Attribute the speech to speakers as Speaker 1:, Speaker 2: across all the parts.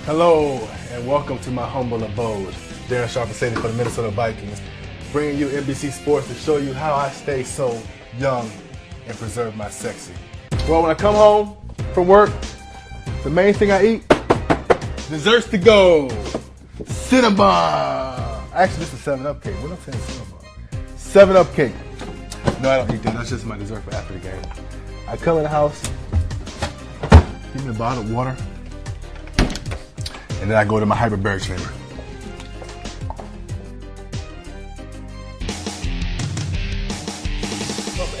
Speaker 1: Hello and welcome to my humble abode. Darren Sharper safety for the Minnesota Vikings, bringing you NBC Sports to show you how I stay so young and preserve my sexy. Well, when I come home from work, the main thing I eat, desserts to go. Cinnabon. Actually, this is a 7-Up cake. What am I saying? Cinnabon. 7-Up cake. No, I don't eat that. That's just my dessert for after the game. I come in the house, give me a bottle of water, and then I go to my hyperbaric chamber.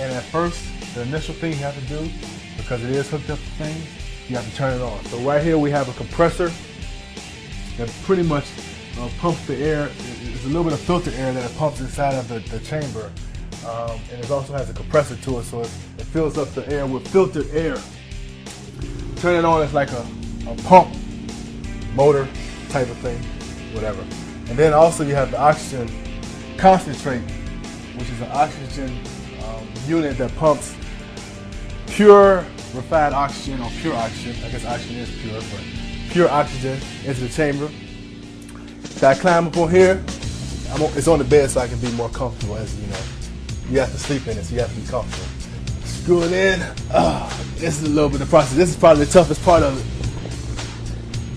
Speaker 1: And at first, the initial thing you have to do, because it is hooked up to things, you have to turn it on. So right here we have a compressor that pretty much pumps the air. There's a little bit of filter air that it pumps inside of the chamber. And it also has a compressor to it, so it fills up the air with filtered air. Turn it on, it's like a pump motor type of thing, whatever. And then also you have the oxygen concentrate, which is an oxygen unit that pumps pure refined oxygen, or pure oxygen, I guess oxygen is pure, but pure oxygen into the chamber. So I climb up on here. It's on the bed so I can be more comfortable, as you know. You have to sleep in it, so you have to be comfortable. Screw it in. This is a little bit of the process. This is probably the toughest part of it.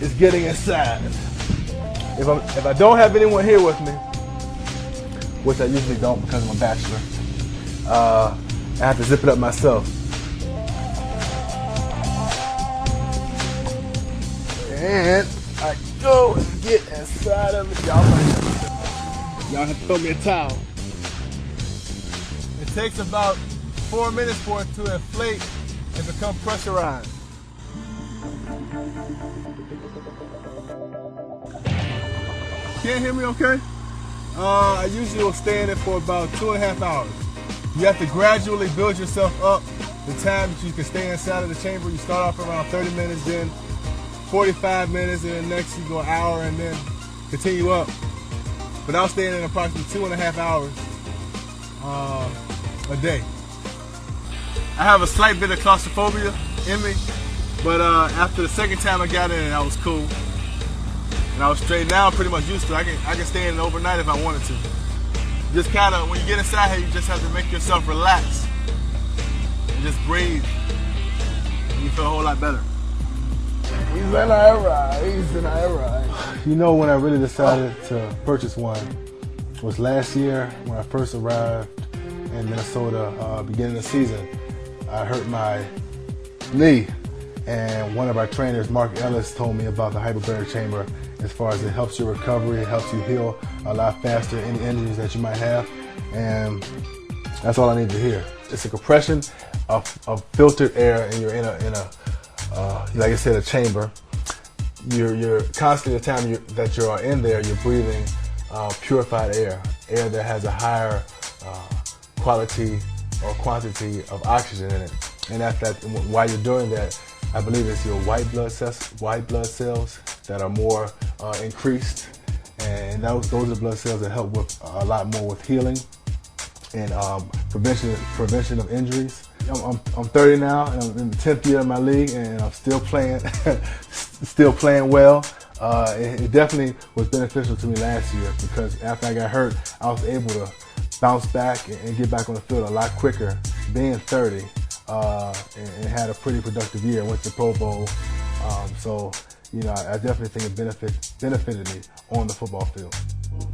Speaker 1: It's getting inside. If I don't have anyone here with me, which I usually don't because I'm a bachelor, I have to zip it up myself. And I go and get inside of it. Y'all have to throw me a towel. It takes about 4 minutes for it to inflate and become pressurized. Can't hear me okay? I usually will stay in it for about 2.5 hours. You have to gradually build yourself up the time that you can stay inside of the chamber. You start off around 30 minutes, then 45 minutes, and then next you go an hour, and then continue up. But I'll stay in approximately 2.5 hours a day. I have a slight bit of claustrophobia in me, but after the second time I got in it, I was cool. And I was straight. Now I'm pretty much used to it. I can stay in it overnight if I wanted to. Just kind of, when you get inside here, you just have to make yourself relax and just breathe, and you feel a whole lot better. He's an alright. You know, when I really decided to purchase one was last year when I first arrived in Minnesota, beginning of the season. I hurt my knee, and one of our trainers, Mark Ellis, told me about the hyperbaric chamber as far as it helps your recovery, it helps you heal a lot faster, any injuries that you might have, and that's all I need to hear. It's a compression of filtered air, and you're in a like I said, a chamber. You're constantly, the time that you are in there, you're breathing purified air that has a higher quality or quantity of oxygen in it. And while you're doing that, I believe it's your white blood cells that are more increased, and those are the blood cells that help with a lot more with healing and prevention of injuries. I'm 30 now, and I'm in the 10th year of my league, and I'm still playing, well. It definitely was beneficial to me last year, because after I got hurt, I was able to bounce back and get back on the field a lot quicker, being 30, and had a pretty productive year. Went to Pro Bowl, so you know, I definitely think it benefited me on the football field.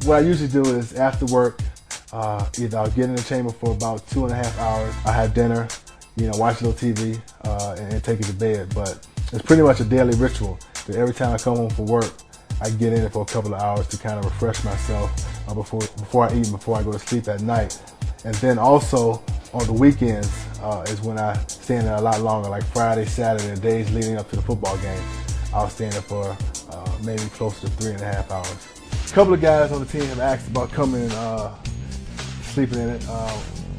Speaker 1: What I usually do is after work, either I'll get in the chamber for about 2.5 hours. I have dinner, you know, watch a little TV, and take it to bed. But it's pretty much a daily ritual that every time I come home from work, I get in it for a couple of hours to kind of refresh myself before I eat and before I go to sleep at night. And then also on the weekends is when I stay in there a lot longer, like Friday, Saturday, the days leading up to the football game. I'll stay in there for maybe close to 3.5 hours. A couple of guys on the team have asked about coming and sleeping in it.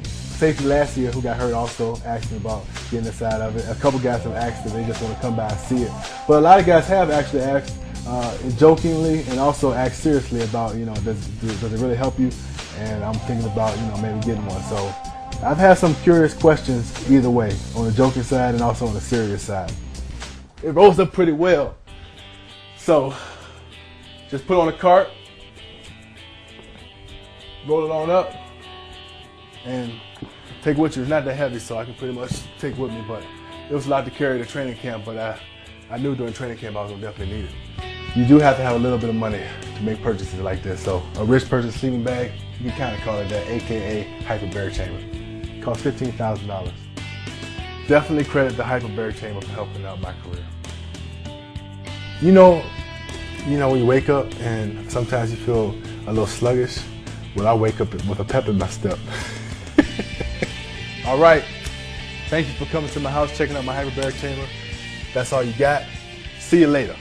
Speaker 1: Safety last year, who got hurt, also asked me about getting inside of it. A couple guys have asked if they just want to come by and see it. But a lot of guys have actually asked jokingly and also asked seriously about, you know, does it really help you? And I'm thinking about, you know, maybe getting one. So I've had some curious questions either way, on the joking side and also on the serious side. It rolls up pretty well. So just put on a cart, roll it on up, and take with you. It's not that heavy, so I can pretty much take with me, but it was a lot to carry at training camp, but I knew during training camp I was gonna definitely need it. You do have to have a little bit of money to make purchases like this. So a rich person's sleeping bag, you can kind of call it that, AKA hyperbaric chamber. It costs $15,000. Definitely credit the hyperbaric chamber for helping out my career. You know when you wake up and sometimes you feel a little sluggish? Well, I wake up with a pep in my step. All right, thank you for coming to my house, checking out my hyperbaric chamber. That's all you got. See you later.